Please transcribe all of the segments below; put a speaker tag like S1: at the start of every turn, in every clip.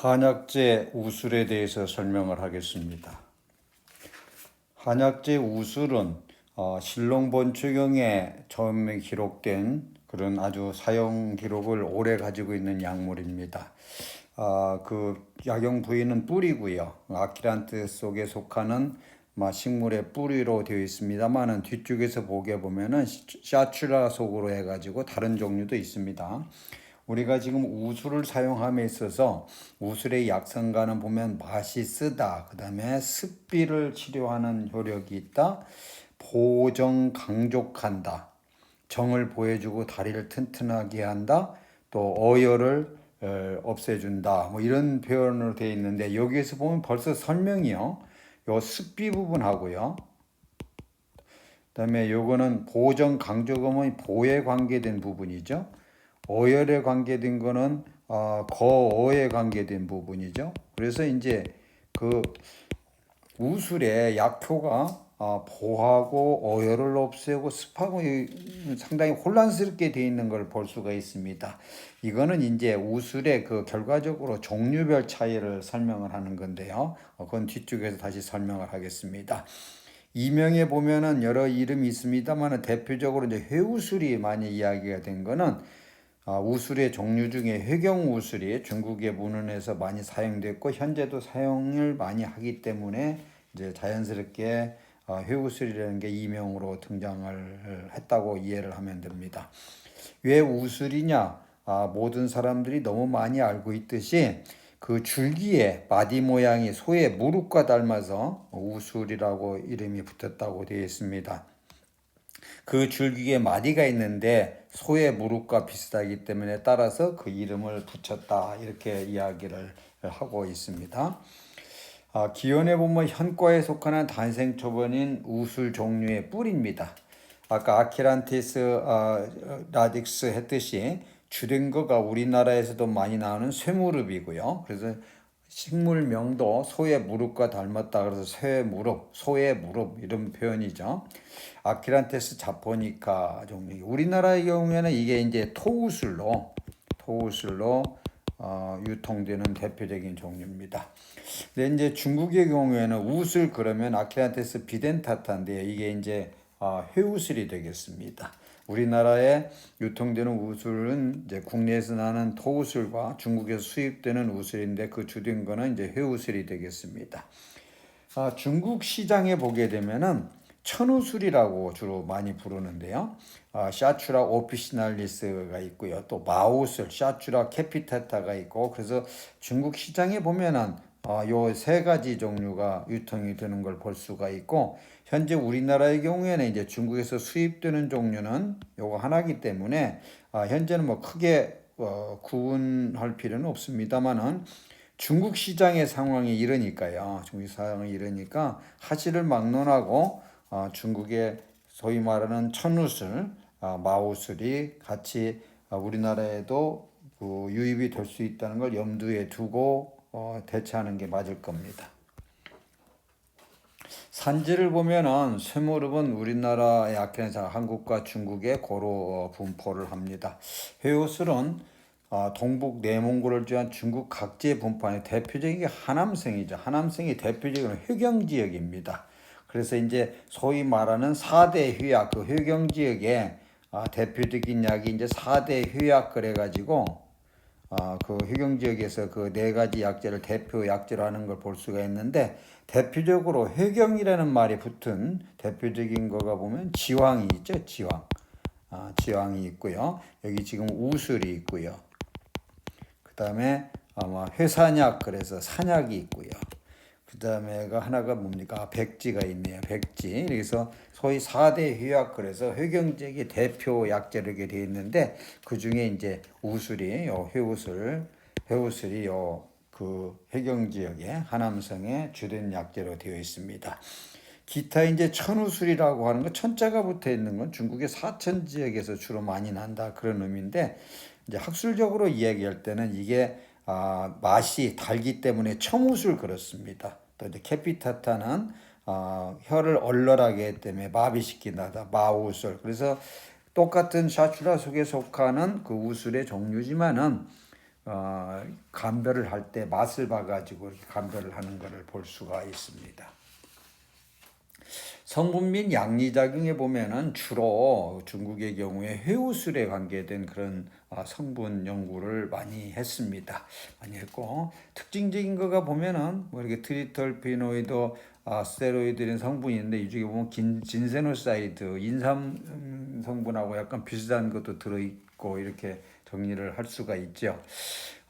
S1: 한약재 우술에 대해서 설명을 하겠습니다. 한약재 우술은 신롱본초경에 처음에 기록된 그런 아주 사용 기록을 오래 가지고 있는 약물입니다. 그 약용 부위는 뿌리고요. 아키란트 속에 속하는 식물의 뿌리로 되어 있습니다만은 뒤쪽에서 보게 보면은 샤츄라 속으로 해가지고 다른 종류도 있습니다. 우리가 지금 우술을 사용함에 있어서 우술의 약성가는 보면 맛이 쓰다, 그 다음에 습비를 치료하는 효력이 있다, 보정 강족한다, 정을 보여주고 다리를 튼튼하게 한다, 또 어혈을 없애준다, 뭐 이런 표현으로 되어 있는데 여기에서 보면 벌써 설명이요. 요 습비 부분하고요. 그다음에 요거는 보정 강조금의 보에 관계된 부분이죠. 어혈에 관계된 거는 거어에 관계된 부분이죠. 그래서 이제 그 우술의 약효가 보하고 어혈을 없애고 습하고 상당히 혼란스럽게 되어 있는 걸 볼 수가 있습니다. 이거는 이제 우술의 그 결과적으로 종류별 차이를 설명을 하는 건데요. 그건 뒤쪽에서 다시 설명을 하겠습니다. 이명에 보면은 여러 이름이 있습니다만 대표적으로 이제 회우술이 많이 이야기가 된 거는 우술의 종류 중에 회경우술이 중국의 문헌에서 많이 사용됐고 현재도 사용을 많이 하기 때문에 이제 자연스럽게 회우술이라는 게 이명으로 등장을 했다고 이해를 하면 됩니다. 왜 우술이냐? 모든 사람들이 너무 많이 알고 있듯이 그 줄기에 마디 모양이 소의 무릎과 닮아서 우술이라고 이름이 붙었다고 되어 있습니다. 그 줄기에 마디가 있는데 소의 무릎과 비슷하기 때문에 따라서 그 이름을 붙였다, 이렇게 이야기를 하고 있습니다. 기원에 보면 현과에 속하는 단생 초본인 우술 종류의 뿔입니다. 아까 아키란티스 라딕스 했듯이 주된 거가 우리나라에서도 많이 나오는 쇠무릎이고요. 그래서 식물명도 소의 무릎과 닮았다 그래서 쇠무릎, 소의 무릎 이런 표현이죠. 아키란테스 자포니카 종류. 우리나라의 경우에는 이게 이제 토우술로 유통되는 대표적인 종류입니다. 근데 이제 중국의 경우에는 우술 그러면 아키란테스 비덴타타인데 이게 이제 회우술이 되겠습니다. 우리나라에 유통되는 우술은 이제 국내에서 나는 토우술과 중국에서 수입되는 우술인데 그 주된 거는 이제 회우술이 되겠습니다. 중국 시장에 보게 되면은 천우술이라고 주로 많이 부르는데요. 샤츄라 오피시날리스가 있고요. 또 마우술, 샤츄라 캐피테타가 있고 그래서 중국 시장에 보면은 요 세 가지 종류가 유통이 되는 걸 볼 수가 있고 현재 우리나라의 경우에는 이제 중국에서 수입되는 종류는 요거 하나이기 때문에 현재는 뭐 크게 구분할 필요는 없습니다만은 중국 시장의 상황이 이러니까요. 중국 상황이 이러니까 하시를 막론하고 중국의 소위 말하는 천우술, 마우술이 같이 우리나라에도 유입이 될 수 있다는 걸 염두에 두고 대처하는 게 맞을 겁니다. 산지를 보면은 쇠무릎은 우리나라의 아키란테스 한국과 중국에 고루 분포를 합니다. 회오술은 동북 내몽골을 지한 중국 각지에 분포하는 대표적인 게 하남성이죠. 하남성이 대표적인 회경 지역입니다. 그래서 이제 소위 말하는 4대 휴약, 그 회경 지역에 대표적인 약이 이제 4대 휴약 그래가지고 그 회경 지역에서 그 네 가지 약재를 대표 약재로 하는 걸 볼 수가 있는데 대표적으로 회경이라는 말이 붙은 대표적인 거가 보면 지황이 있죠. 지황이 있고요. 여기 지금 우술이 있고요. 그 다음에 아마 회산약 그래서 산약이 있고요. 그 다음에가 하나가 뭡니까? 백지가 있네요. 백지. 그래서 소위 4대 휴약 그래서 회경지역의 대표 약재로 이렇게 되어 있는데 그 중에 이제 우술이 회우술이 그 회경지역의 하남성의 주된 약재로 되어 있습니다. 기타 이제 천우술이라고 하는 거 천자가 붙어 있는 건 중국의 사천 지역에서 주로 많이 난다 그런 의미인데 이제 학술적으로 이야기할 때는 이게 맛이 달기 때문에 첨우술 그렇습니다. 또 이제 캐피타타는 혀를 얼얼하게 하기 때문에 마비시킨다 마우술. 그래서 똑같은 샤츄라 속에 속하는 그 우술의 종류지만은 감별을 할 때 맛을 봐가지고 감별을 하는 것을 볼 수가 있습니다. 성분 및 양리작용에 보면은 주로 중국의 경우에 해우술에 관계된 그런 성분 연구를 많이 했습니다. 많이 했고 특징적인 거가 보면은 뭐 이렇게 트리털피노이드, 스테로이드 이런 성분이 있는데 이 중에 보면 진세노사이드, 인삼 성분하고 약간 비슷한 것도 들어있고 이렇게 정리를 할 수가 있죠.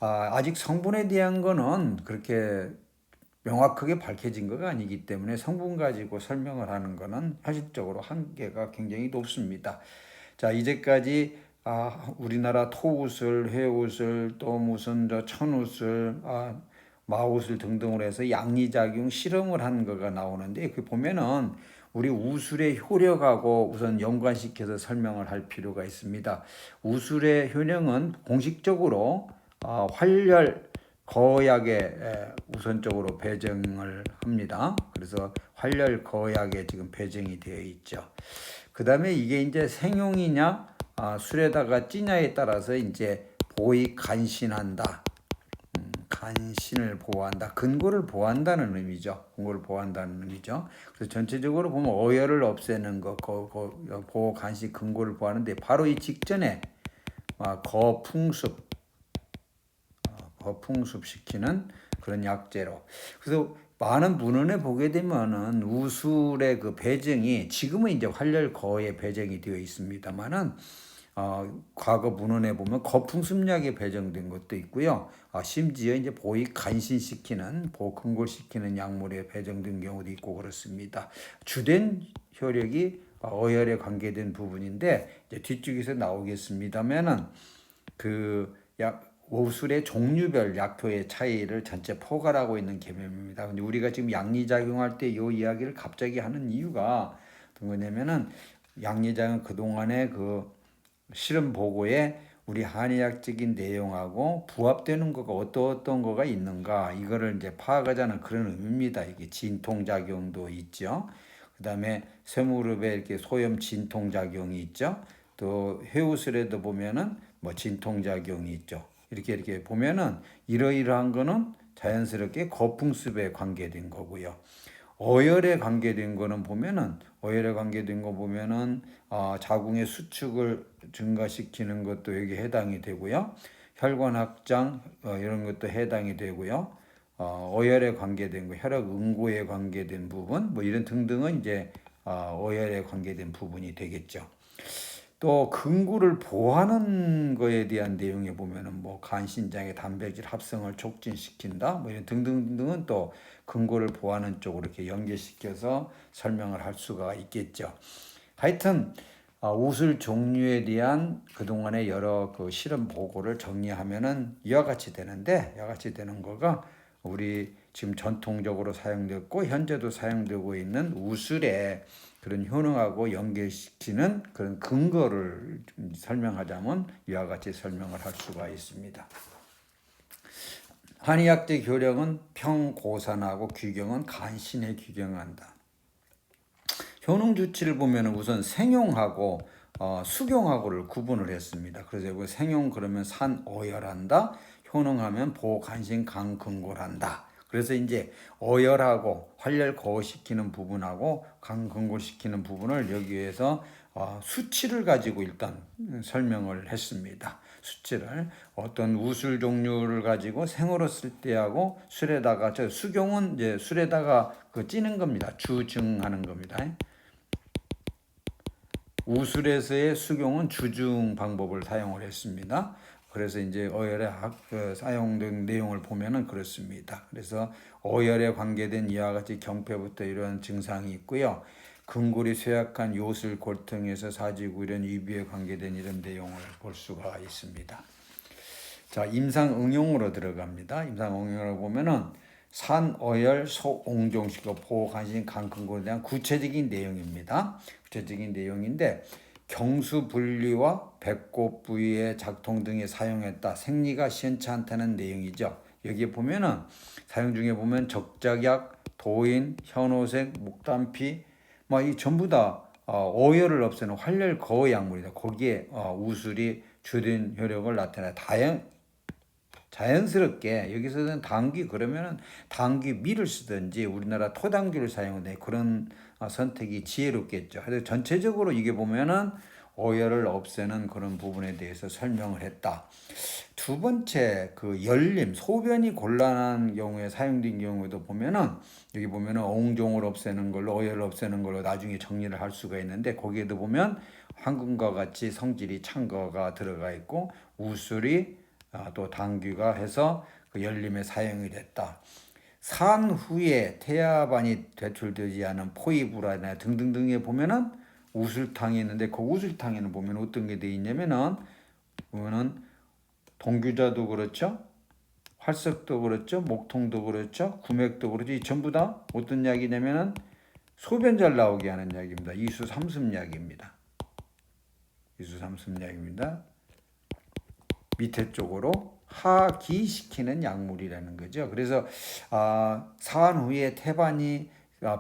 S1: 아직 성분에 대한 거는 그렇게 명확하게 밝혀진 것가 아니기 때문에 성분 가지고 설명을 하는 것은 현실적으로 한계가 굉장히 높습니다. 자, 이제까지 우리나라 토우슬, 해우슬, 또 무슨 천우슬, 마우슬 등등으로 해서 양리작용 실험을 한 거가 나오는데 그 보면은 우리 우술의 효력하고 우선 연관시켜서 설명을 할 필요가 있습니다. 우술의 효능은 공식적으로 활혈 거약에 우선적으로 배정을 합니다. 그래서 활혈 거약에 지금 배정이 되어 있죠. 그 다음에 이게 이제 생용이냐 술에다가 찌냐에 따라서 이제 보이 간신한다. 간신을 보호한다. 근고를 보호한다는 의미죠. 근고를 보호한다는 의미죠. 그래서 전체적으로 보면 어혈을 없애는 거, 보호 간신 근고를 보호하는데 바로 이 직전에 거풍습시키는 그런 약재로. 그래서 많은 문헌에 보게 되면은 우술의 그 배정이 지금은 이제 활혈거에 배정이 되어 있습니다만은 과거 문헌에 보면 거풍습약에 배정된 것도 있고요. 심지어 이제 보이 간신시키는 보근골시키는 약물에 배정된 경우도 있고 그렇습니다. 주된 효력이 어혈에 관계된 부분인데 이제 뒤쪽에서 나오겠습니다만은 우술의 종류별 약효의 차이를 전체 포괄하고 있는 개념입니다. 근데 우리가 지금 양리작용할 때 이 이야기를 갑자기 하는 이유가 어떤 거냐면은 양리작용 그동안의 그 실험 보고에 우리 한의학적인 내용하고 부합되는 거가 어떤 거가 있는가 이거를 이제 파악하자는 그런 의미입니다. 이게 진통작용도 있죠. 그 다음에 쇠무릎에 이렇게 소염 진통작용이 있죠. 또 해우술에도 보면은 뭐 진통작용이 있죠. 이렇게 보면은 이러이러한 거는 자연스럽게 거풍습에 관계된 거고요. 어혈에 관계된 거는 보면은 자궁의 수축을 증가시키는 것도 여기 해당이 되고요. 혈관 확장 이런 것도 해당이 되고요. 어혈에 관계된 거, 혈액 응고에 관계된 부분 뭐 이런 등등은 이제 어혈에 관계된 부분이 되겠죠. 또 근구를 보호하는 거에 대한 내용에 보면은 뭐 간신장의 단백질 합성을 촉진시킨다 뭐 이런 등등등은 또 근구를 보호하는 쪽으로 이렇게 연계시켜서 설명을 할 수가 있겠죠. 하여튼 우술 종류에 대한 그동안의 여러 그 실험 보고를 정리하면은 이와 같이 되는데 이와 같이 되는 거가 우리 지금 전통적으로 사용됐고 현재도 사용되고 있는 우술의 그런 효능하고 연결시키는 그런 근거를 좀 설명하자면 이와 같이 설명을 할 수가 있습니다. 한의학적 효력은 평고산하고 규경은 간신에 규경한다. 효능 주치를 보면 우선 생용하고 수경하고를 구분을 했습니다. 그래서 생용 그러면 산어혈한다, 효능하면 보간신 강근골한다. 그래서 이제 어혈하고 활혈 거시키는 부분하고 강근골시키는 부분을 여기에서 수치를 가지고 일단 설명을 했습니다. 수치를 어떤 우술 종류를 가지고 생으로 쓸 때하고 술에다가 수경은 이제 술에다가 찌는 겁니다. 주증하는 겁니다. 우술에서의 수경은 주증 방법을 사용을 했습니다. 그래서 이제 어혈에 사용된 내용을 보면은 그렇습니다. 그래서 어혈에 관계된 이와 같이 경패부터 이런 증상이 있고요. 근골이 쇠약한 요술 골통에서 사지구 이런 위비에 관계된 이런 내용을 볼 수가 있습니다. 자, 임상응용으로 들어갑니다. 임상응용으로 보면은 산어혈 소옹종식과 보간신 강근골에 대한 구체적인 내용입니다. 구체적인 내용인데 경수 분리와 배꼽 부위의 작통 등에 사용했다. 생리가 시원치 않다는 내용이죠. 여기에 보면은 사용 중에 보면 적작약, 도인, 현오색, 목단피 이 전부 다 어혈을 없애는 활혈 거의 약물이다. 거기에 우술이 주된 효력을 나타내 자연스럽게 여기서는 당귀 그러면은 당귀 밀을 쓰든지 우리나라 토당귀를 사용하는 그런 선택이 지혜롭겠죠. 그래서 전체적으로 이게 보면은 오열을 없애는 그런 부분에 대해서 설명을 했다. 두 번째 그 열림, 소변이 곤란한 경우에 사용된 경우에도 보면은 여기 보면은 어웅종을 없애는 걸로 오열을 없애는 걸로 나중에 정리를 할 수가 있는데 거기에도 보면 황금과 같이 성질이 찬 거가 들어가 있고 우술이 또 당귀가 해서 그 열림에 사용이 됐다. 산 후에 태아반이 배출되지 않은 포이브라나 등등등에 보면은 우술탕이 있는데 그 우술탕에는 보면 어떤 게 돼 있냐면은 보면은 동규자도 그렇죠. 활석도 그렇죠. 목통도 그렇죠. 구맥도 그렇죠. 이 전부 다 어떤 약이냐면은 소변 잘 나오게 하는 약입니다. 이수삼순약입니다. 이수삼순약입니다. 밑에 쪽으로 하기시키는 약물이라는 거죠. 그래서 사한 후에 태반이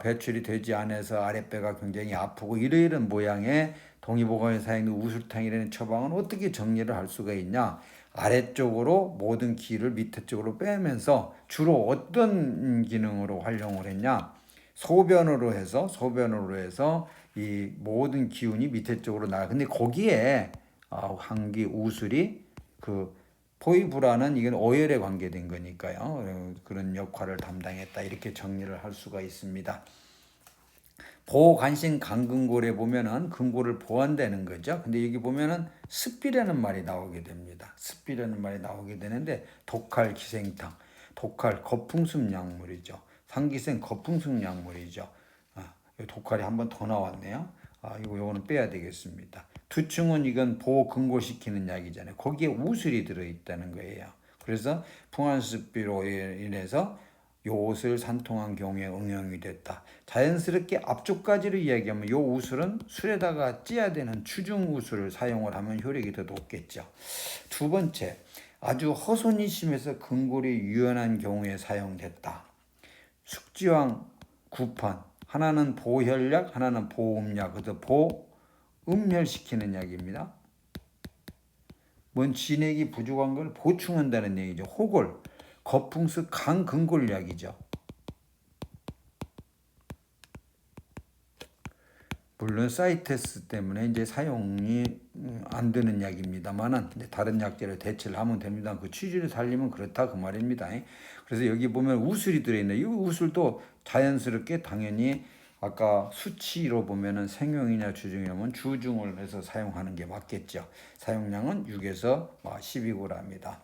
S1: 배출이 되지 않아서 아랫배가 굉장히 아프고 이러이런 모양의 동의보감에 사용된 우술탕이라는 처방은 어떻게 정리를 할 수가 있냐? 아래쪽으로 모든 기를 밑에 쪽으로 빼면서 주로 어떤 기능으로 활용을 했냐? 소변으로 해서 이 모든 기운이 밑에 쪽으로 나가. 근데 거기에 환기 우술이 그 포이브라는 이건 오열에 관계된 거니까요. 그런 역할을 담당했다. 이렇게 정리를 할 수가 있습니다. 보간신 강근골에 보면은 근골을 보완되는 거죠. 근데 여기 보면은 습비라는 말이 나오게 됩니다. 습비라는 말이 나오게 되는데 독할 기생탕, 독할 거풍습 약물이죠. 상기생 거풍습 약물이죠. 독할이 한 번 더 나왔네요. 요거는 빼야 되겠습니다. 두충은 이건 보근골시키는 약이잖아요. 거기에 우슬이 들어있다는 거예요. 그래서 풍한습비로 인해서 요 옷을 산통한 경우에 응용이 됐다. 자연스럽게 앞쪽까지로 이야기하면 요 우술은 술에다가 찌야 되는 추중 우술을 사용을 하면 효력이 더 높겠죠. 두 번째, 아주 허손이 심해서 근골이 유연한 경우에 사용됐다. 숙지왕 구판 하나는 보혈약, 하나는 보음약, 그래서 보음혈시키는 약입니다. 뭔 진액이 부족한 걸 보충한다는 얘기죠. 호골, 거풍습 강근골약이죠. 물론 사이테스 때문에 이제 사용이 안 되는 약입니다만은 다른 약제로 대체를 하면 됩니다. 그 취지를 살리면 그렇다 그 말입니다. 그래서 여기 보면 우술이 들어있네. 이 우술도 자연스럽게 당연히 아까 수치로 보면은 생용이냐 주중이냐면 주중을 해서 사용하는 게 맞겠죠. 사용량은 6에서 12g입니다.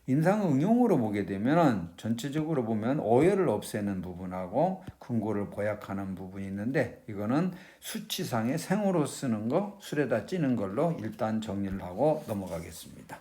S1: 임상 응용으로 보게 되면 전체적으로 보면 오열을 없애는 부분하고 근골을 보약하는 부분이 있는데 이거는 수치상의 생으로 쓰는 거 술에다 찌는 걸로 일단 정리를 하고 넘어가겠습니다.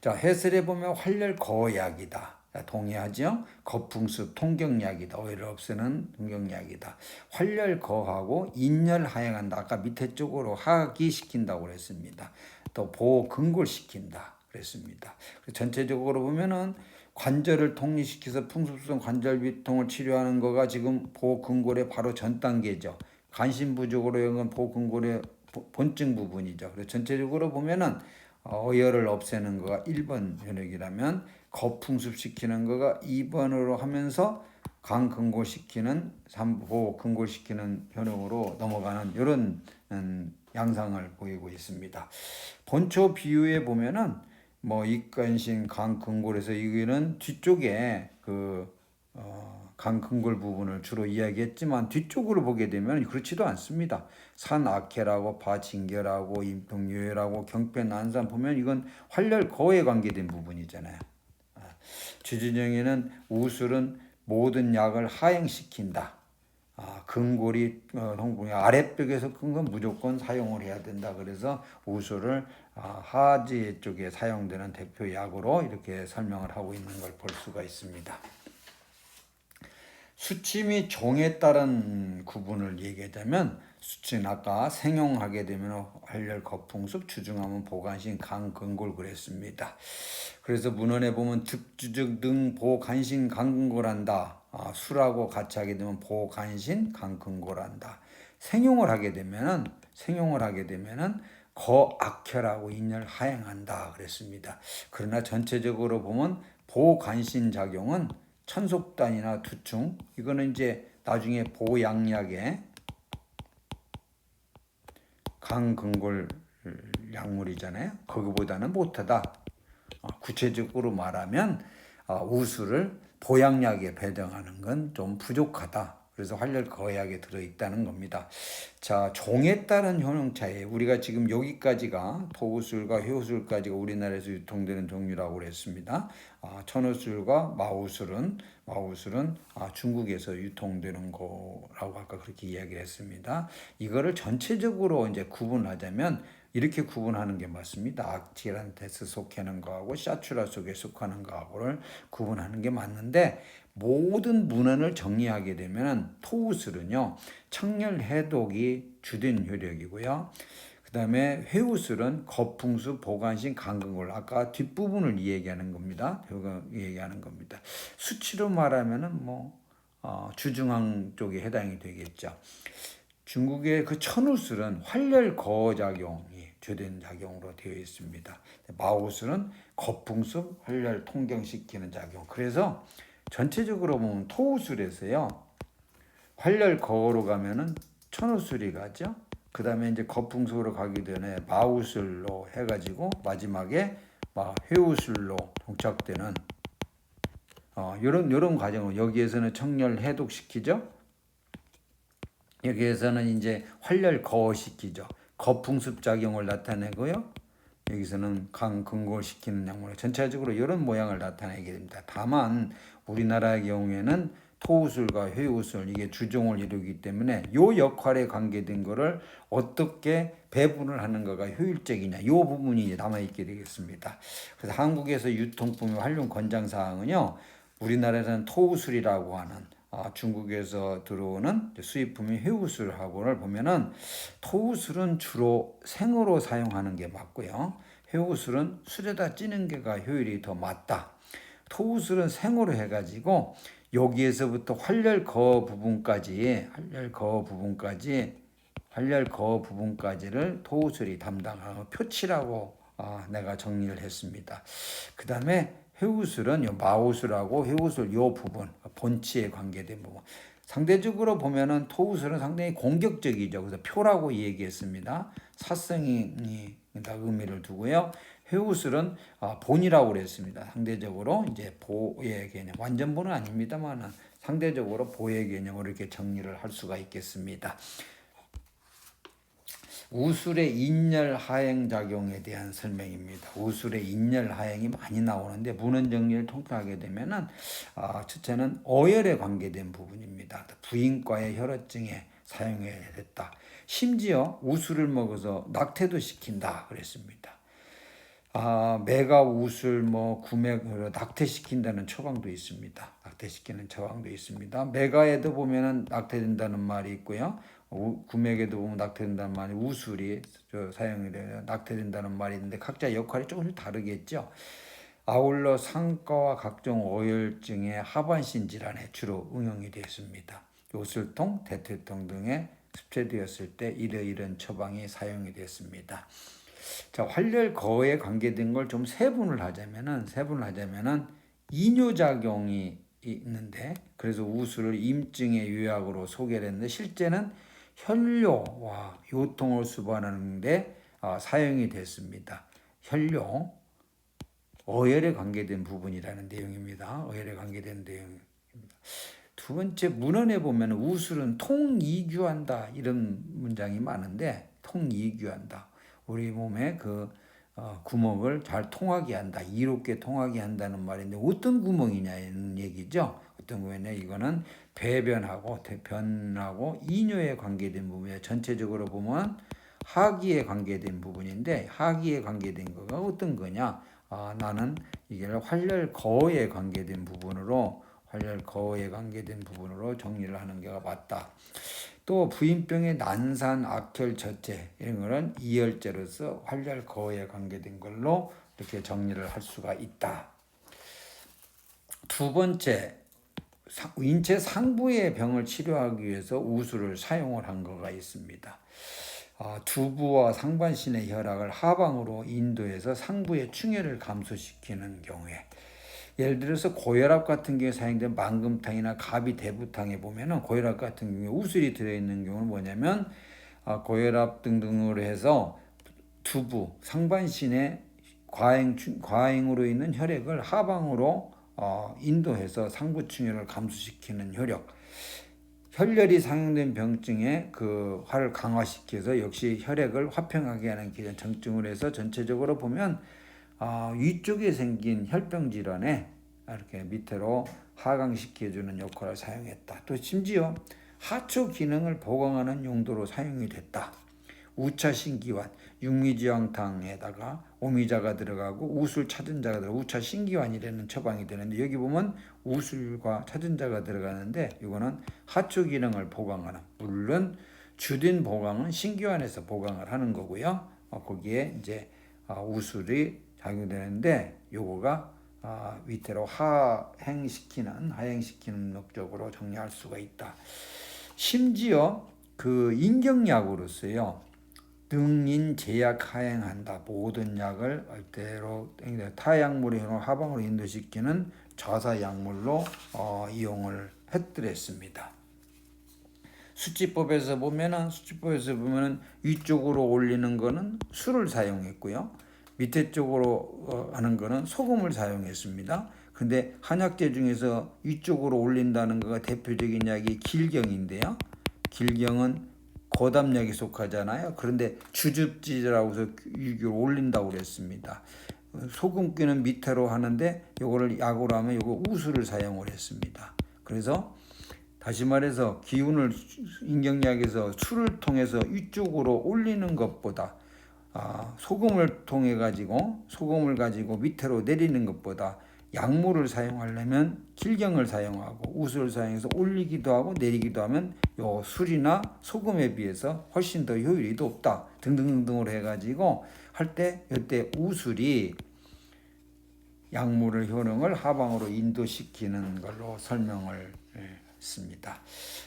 S1: 자, 해설에 보면 활렬 거약이다. 동의하죠? 거풍습 통경약이다. 오해를 없애는 통경약이다. 활렬 거하고 인열 하행한다. 아까 밑에 쪽으로 하기시킨다고 그랬습니다. 또 보근골시킨다. 그랬습니다. 전체적으로 보면은 관절을 통리시켜서 풍습성 관절 비통을 치료하는 거가 지금 보근골의 바로 전 단계죠. 간신 부족으로 인한 보근골의 본증 부분이죠. 그래서 전체적으로 보면은 어혈을 없애는 거가 1번 효력이라면 거풍습시키는 거가 2번으로 하면서 강근골시키는 3보 근골시키는 효력으로 넘어가는 이런 양상을 보이고 있습니다. 본초 비유에 보면은 입간신 강근골에서 이거는 뒤쪽에 강근골 부분을 주로 이야기했지만 뒤쪽으로 보게 되면 그렇지도 않습니다. 산악회라고 바징결하고 임평유회라고 경패난산 보면 이건 활렬거에 관계된 부분이잖아요. 주진영에는 우술은 모든 약을 하행시킨다. 근골이 홍봉이 아랫벽에서 큰 건 무조건 사용을 해야 된다. 그래서 우술을 하지 쪽에 사용되는 대표 약으로 이렇게 설명을 하고 있는 걸 볼 수가 있습니다. 수치 및 종에 따른 구분을 얘기하자면 수치는 아까 생용하게 되면 활렬 거풍습, 주중하면 보간신 강근골 그랬습니다. 그래서 문헌에 보면 득주적 등 보간신 강근골한다. 술하고 같이 하게 되면 보간신 강근골한다. 생용을 하게 되면은 거악혈하고 인열 하행한다 그랬습니다. 그러나 전체적으로 보면 보간신 작용은 천속단이나 두충, 이거는 이제 나중에 보양약의 강근골 약물이잖아요. 거기보다는 못하다. 구체적으로 말하면 우수를 보양약에 배정하는 건 좀 부족하다. 그래서 활렬 거약에 들어있다는 겁니다. 자, 종에 따른 효능 차이. 우리가 지금 여기까지가 토우술과 효술까지가 우리나라에서 유통되는 종류라고 그랬습니다. 천우술과 마우술은 중국에서 유통되는 거라고 아까 그렇게 이야기를 했습니다. 이거를 전체적으로 이제 구분하자면 이렇게 구분하는 게 맞습니다. 악티란테스 속하는 거하고 샤추라 속에 속하는 거하고를 구분하는 게 맞는데, 모든 문헌을 정리하게 되면 토우술은요 청열 해독이 주된 효력이고요. 그 다음에 회우술은 거풍수, 보간신, 강근골, 아까 뒷부분을 얘기하는 겁니다. 얘기하는 겁니다. 수치로 말하면은 주중항 쪽에 해당이 되겠죠. 중국의 그 천우술은 활렬 거작용이 주된 작용으로 되어 있습니다. 마우술은 거풍습, 활렬 통경시키는 작용. 그래서 전체적으로 보면 토우술에서요 활렬 거로 가면은 천우술이 가죠. 그 다음에 이제 거풍술로 가기 전에 마우술로 해가지고 마지막에 회우술로 동착되는 이런 과정을 여기에서는 청열 해독시키죠. 여기에서는 이제 활렬 거시키죠. 거풍습 작용을 나타내고요. 여기서는 강근골시키는 약물, 전체적으로 이런 모양을 나타내게 됩니다. 다만 우리나라의 경우에는 토우술과 회우술 이게 주종을 이루기 때문에 요 역할에 관계된 거를 어떻게 배분을 하는가가 효율적이냐, 요 부분이 남아있게 되겠습니다. 그래서 한국에서 유통품의 활용 권장사항은요, 우리나라에서는 토우술이라고 하는 중국에서 들어오는 수입품인 회우술하고를 보면은 토우술은 주로 생으로 사용하는 게 맞고요. 회우술은 술에다 찌는 게가 효율이 더 맞다. 토우술은 생으로 해가지고 여기에서부터 활렬 거 부분까지를 토우술이 담당하고 표치라고 내가 정리를 했습니다. 그 다음에 회우술은 마우술하고 회우술 요 부분, 본치에 관계된 부분. 상대적으로 보면은 토우술은 상당히 공격적이죠. 그래서 표라고 얘기했습니다. 사성이 의미를 두고요. 회우술은 본이라고 그랬습니다. 상대적으로 이제 보의 개념, 완전 본은 아닙니다만 상대적으로 보의 개념으로 이렇게 정리를 할 수가 있겠습니다. 우술의 인열 하행 작용에 대한 설명입니다. 우술의 인열 하행이 많이 나오는데 문헌 정리를 통틀하게 되면은 첫째는 어혈에 관계된 부분입니다. 부인과의 혈어증에 사용해야 됐다. 심지어 우술을 먹어서 낙태도 시킨다 그랬습니다. 매가 우술 구맥으로 낙태시킨다는 처방도 있습니다. 낙태시키는 처방도 있습니다. 매가에도 보면은 낙태된다는 말이 있고요. 구맥에도 보면 낙태된다는 말이, 우술이 사용이 되면 낙태된다는 말이 있는데 각자 역할이 조금씩 다르겠죠. 아울러 상과와 각종 어혈증의 하반신 질환에 주로 응용이 되었습니다. 요술통, 대퇴통 등에 습체되었을 때 이런 처방이 사용이 됐습니다. 자, 활렬 거에 관계된 걸 좀 세분을 하자면은 이뇨작용이 있는데, 그래서 우술을 임증의 요약으로 소개를 했는데 실제는 혈뇨와 요통을 수반하는 데 사용이 됐습니다. 혈뇨, 어혈에 관계된 부분이라는 내용입니다. 어혈에 관계된 내용입니다. 두 번째, 문헌에 보면 우술은 통이규한다 이런 문장이 많은데, 통이규한다, 우리 몸의 구멍을 잘 통하게 한다, 이롭게 통하게 한다는 말인데 어떤 구멍이냐는 얘기죠. 어떤 구멍이냐, 이거는 배변하고 이뇨에 관계된 부분이에요. 전체적으로 보면 하기에 관계된 부분인데, 하기에 관계된 거가 어떤 거냐, 나는 이게 활렬 거에 관계된 부분으로 정리를 하는 게 맞다. 또 부인병의 난산, 악혈, 저체 이런 거는 이열제로서 활렬 거에 관계된 걸로 이렇게 정리를 할 수가 있다. 두 번째, 인체 상부의 병을 치료하기 위해서 우술을 사용을 한 거가 있습니다. 두부와 상반신의 혈액을 하방으로 인도해서 상부의 충혈을 감소시키는 경우에, 예를 들어서 고혈압 같은 경우에 사용된 만금탕이나 가비대부탕에 보면은 고혈압 같은 경우에 우슬이 들어있는 경우는 뭐냐면 고혈압 등등으로 해서 두부, 상반신의 과잉으로 있는 혈액을 하방으로 인도해서 상부충혈을 감소시키는 효력, 혈열이 상응된 병증의 그 화를 강화시켜서 역시 혈액을 화평하게 하는 기전 정증을 해서 전체적으로 보면 위쪽에 생긴 혈병 질환에 이렇게 밑으로 하강시켜주는 역할을 사용했다. 또 심지어 하초 기능을 보강하는 용도로 사용이 됐다. 우차신기환, 육미지황탕에다가 오미자가 들어가고 우술 차전자가 들어가고 우차신기환이라는 처방이 되는데, 여기 보면 우술과 차전자가 들어가는데 이거는 하초 기능을 보강하는, 물론 주된 보강은 신기환에서 보강을 하는 거고요. 거기에 이제 우술이 작용되는데 요거가 위태로 하행시키는 목적으로 정리할 수가 있다. 심지어 그 인경약으로서요, 등인 제약 하행한다. 모든 약을 얼대로 타약물의 하방으로 인도시키는 좌사약물로 이용을 했더랬습니다. 수치법에서 보면은 위쪽으로 올리는 거는 술을 사용했고요. 밑에 쪽으로 하는 거는 소금을 사용했습니다. 근데 한약재 중에서 위쪽으로 올린다는 거가 대표적인 약이 길경인데요. 길경은 고담약에 속하잖아요. 그런데 주즙지라고 해서 위로 올린다고 그랬습니다. 소금기는 밑으로 하는데 요거를 약으로 하면 요거 우수를 사용을 했습니다. 그래서 다시 말해서 기운을 인경약에서 술을 통해서 위쪽으로 올리는 것보다 소금을 가지고 밑으로 내리는 것보다 약물을 사용하려면 길경을 사용하고 우수를 사용해서 올리기도 하고 내리기도 하면 요 술이나 소금에 비해서 훨씬 더 효율이 높다 등등등등으로 해가지고 할 때 이때 우술이 약물의 효능을 하방으로 인도시키는 걸로 설명을 했습니다.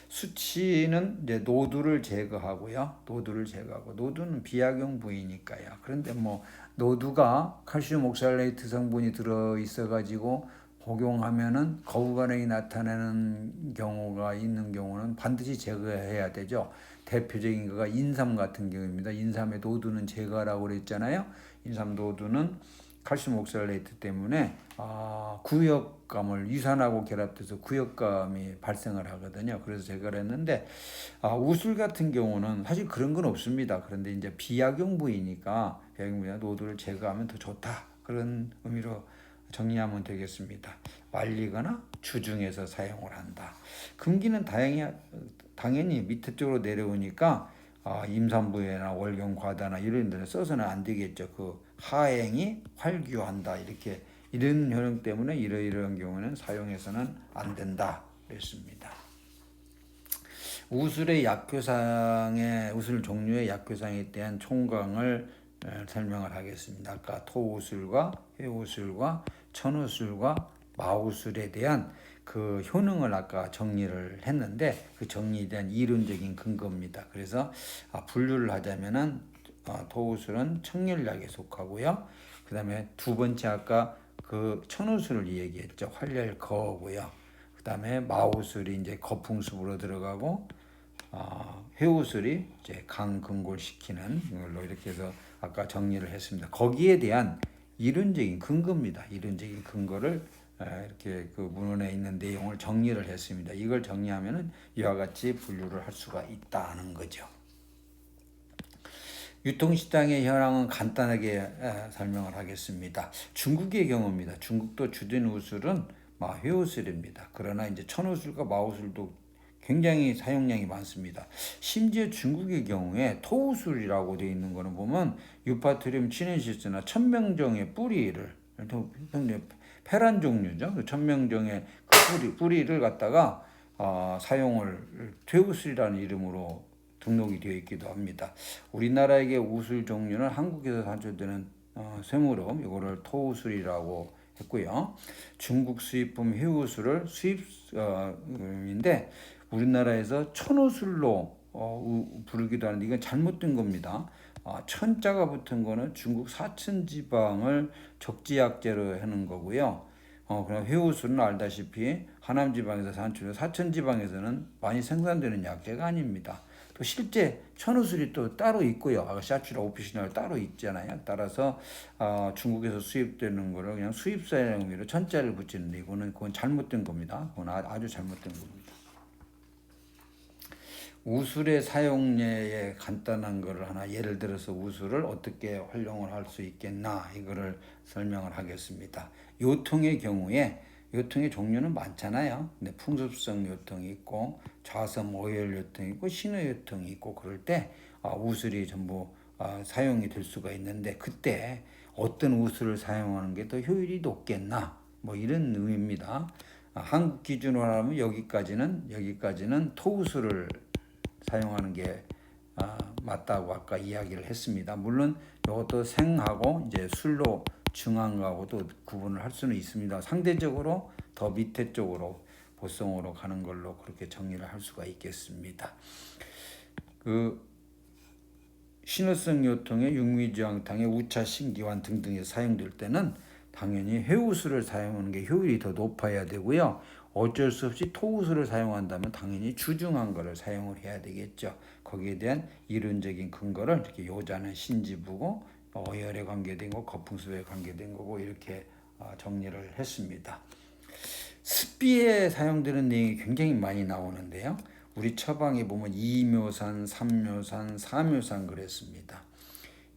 S1: 수치는 이제 노두를 제거하고요. 노두는 비약용 부위니까요. 그런데 뭐 노두가 칼슘 옥살레이트 성분이 들어 있어 가지고 복용하면은 거부 반응이 나타나는 경우가 있는 경우는 반드시 제거해야 되죠. 대표적인 거가 인삼 같은 경우입니다. 인삼의 노두는 제거라고 그랬잖아요. 인삼 노두는 칼슘 옥살레이트 때문에 구역감을 유산하고 결합돼서 구역감이 발생을 하거든요. 그래서 제거를 했는데 우술 같은 경우는 사실 그런 건 없습니다. 그런데 이제 비약용 부위니까 노두를 제거하면 더 좋다. 그런 의미로 정리하면 되겠습니다. 말리거나 주중해서 사용을 한다. 금기는 당연히 밑에 쪽으로 내려오니까 임산부에나 월경과다나 이런 데는 써서는 안 되겠죠. 그 하행이 활규한다 이런 효능 때문에 이러이러한 경우는 사용해서는 안 된다 그랬습니다. 우술 종류의 약효상에 대한 총강을 설명을 하겠습니다. 아까 토우술과 회우술과 천우술과 마우술에 대한 그 효능을 아까 정리를 했는데 그 정리에 대한 이론적인 근거입니다. 그래서 분류를 하자면은 토우술은 청열약에 속하고요. 그 다음에 두 번째 아까 그 천우술을 얘기했죠. 활열거고요. 그 다음에 마우술이 이제 거풍습으로 들어가고 회우술이 이제 강근골시키는 걸로 이렇게 해서 아까 정리를 했습니다. 거기에 대한 이론적인 근거입니다. 이론적인 근거를 이렇게 그 문헌에 있는 내용을 정리를 했습니다. 이걸 정리하면은 이와 같이 분류를 할 수가 있다는 거죠. 유통시장의 현황은 간단하게 설명을 하겠습니다. 중국의 경우입니다. 중국도 주된 우술은 회우술입니다. 그러나 이제 천우술과 마우술도 굉장히 사용량이 많습니다. 심지어 중국의 경우에 토우술이라고 되어 있는 거는 보면 유파토리움 치넨시스나 천명종의 뿌리를 페란 종류죠. 천명종의 그 뿌리를 갖다가 사용을 퇴우술이라는 이름으로 등록이 되어 있기도 합니다. 우리나라에게 우술 종류는 한국에서 산출되는 쇠무름 이거를 토우술이라고 했고요. 중국 수입품 회우술을 수입인데 우리나라에서 천우술로 부르기도 하는데 이건 잘못된 겁니다. 천자가 붙은 거는 중국 사천 지방을 적지약재로 하는 거고요. 그럼 회우술은 알다시피 하남 지방에서 산출해 사천 지방에서는 많이 생산되는 약재가 아닙니다. 또 실제 천우술이 또 따로 있고요. 샤츄라 오피시널 따로 있잖아요. 따라서 중국에서 수입되는 거를 그냥 수입사의 의미로 천자를 붙이는데 그건 잘못된 겁니다. 그건 아주 잘못된 겁니다. 우술의 사용례에 간단한 거를 하나 예를 들어서 우술을 어떻게 활용을 할 수 있겠나 이거를 설명을 하겠습니다. 요통의 경우에 요통의 종류는 많잖아요. 근데 풍습성 요통이 있고 좌섬 오열 요통이 있고 신의 요통이 있고 그럴 때 우술이 전부 사용이 될 수가 있는데 그때 어떤 우술을 사용하는 게 더 효율이 높겠나 뭐 이런 의미입니다. 한국 기준으로 하면 여기까지는 토우술을 사용하는 게 맞다고 아까 이야기를 했습니다. 물론 이것도 생하고 이제 술로 증한 거하고도 구분을 할 수는 있습니다. 상대적으로 더 밑에 쪽으로 보성으로 가는 걸로 그렇게 정리를 할 수가 있겠습니다. 그 신호성 요통의 육미주황탕의 우차 신기환 등등에 사용될 때는 당연히 해우수를 사용하는 게 효율이 더 높아야 되고요. 어쩔 수 없이 토우수를 사용한다면 당연히 주중한 거를 사용을 해야 되겠죠. 거기에 대한 이론적인 근거를 이렇게 요자는 신지부고 어열에 관계된 거, 거풍습에 관계된 거고 이렇게 정리를 했습니다. 습비에 사용되는 내용이 굉장히 많이 나오는데요. 우리 처방에 보면 2묘산, 3묘산, 4묘산 그랬습니다.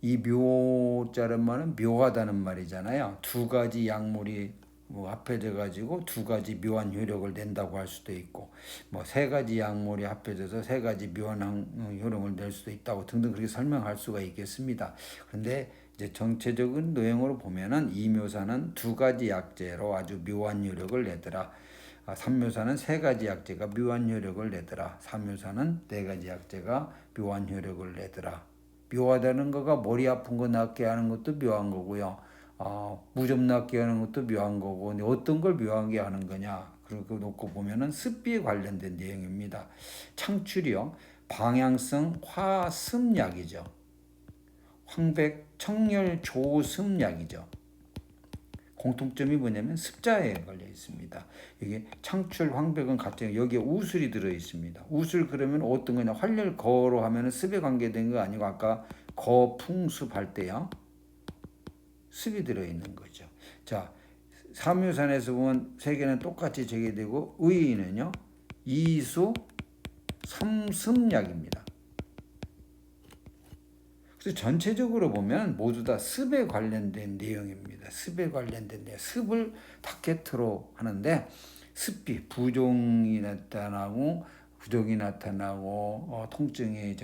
S1: 이 묘자는 말은 묘하다는 말이잖아요. 두 가지 약물이 합해져 가지고 두 가지 묘한 효력을 낸다고 할 수도 있고 세 가지 약물이 합해져서 세 가지 묘한 효력을 낼 수도 있다고 등등 그렇게 설명할 수가 있겠습니다. 그런데 이제 정체적인 내용으로 보면은 이묘사는 두 가지 약재로 아주 묘한 효력을 내더라. 삼묘사는 세 가지 약재가 묘한 효력을 내더라. 사묘사는 네 가지 약재가 묘한 효력을 내더라. 묘하다는 거가 머리 아픈 거 낫게 하는 것도 묘한 거고요. 무좀 낫게 하는 것도 묘한 거고, 근데 어떤 걸 묘하게 하는 거냐? 그렇게 놓고 보면은 습비에 관련된 내용입니다. 창출이요. 방향성 화습약이죠. 황백 청열 조습약이죠. 공통점이 뭐냐면 습자에 걸려 있습니다. 이게 창출 황백은 갑자기 여기에 우술이 들어 있습니다. 우술 그러면 어떤 거냐? 활렬 거로 하면은 습에 관계된 거 아니고 아까 거풍습 할 때요. 습이 들어 있는 거죠. 자, 삼유산에서 보면 세 개는 똑같이 제기되고 의의는요. 이수 삼습약입니다. 그래서 전체적으로 보면 모두 다 습에 관련된 내용입니다. 습에 관련된 내용. 습을 타켓으로 하는데 습비 부종이 나타나고 부종이 나타나고 통증이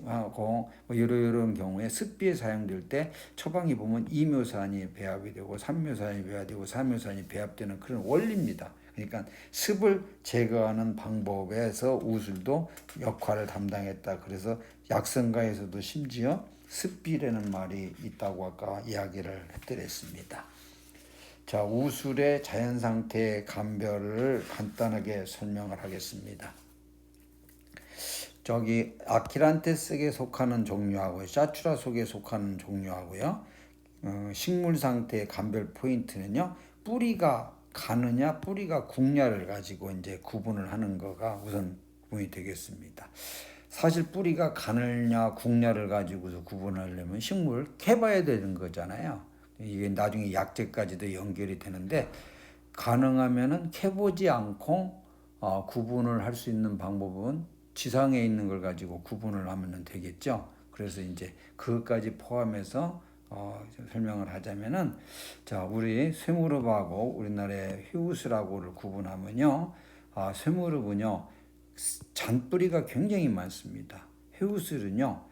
S1: 하고 이런 경우에 습비에 사용될 때 처방이 보면 이묘산이 배합이 되고 삼묘산이 배합되고 사묘산이 배합되는 그런 원리입니다. 그러니까 습을 제거하는 방법에서 우술도 역할을 담당했다. 그래서 약성가에서도 심지어 습비라는 말이 있다고 아까 이야기를 해드렸습니다. 자, 우술의 자연상태의 감별을 간단하게 설명을 하겠습니다. 저기 아키란테스에 속하는 종류하고 샤츄라 속에 속하는 종류하고요. 식물 상태의 감별 포인트는요. 뿌리가 가느냐 뿌리가 국냐를 가지고 이제 구분을 하는 거가 우선 구분이 되겠습니다. 사실 뿌리가 가느냐 국냐를 가지고서 구분하려면 식물을 캐봐야 되는 거잖아요. 이게 나중에 약재까지도 연결이 되는데 가능하면은 캐보지 않고 구분을 할 수 있는 방법은 지상에 있는 걸 가지고 구분을 하면 되겠죠. 그래서 이제 그것까지 포함해서 설명을 하자면은 자, 우리 쇠무릎하고 우리나라의 휴우스라고를 구분하면요. 쇠무릎은요. 잔뿌리가 굉장히 많습니다. 휴우슬은요.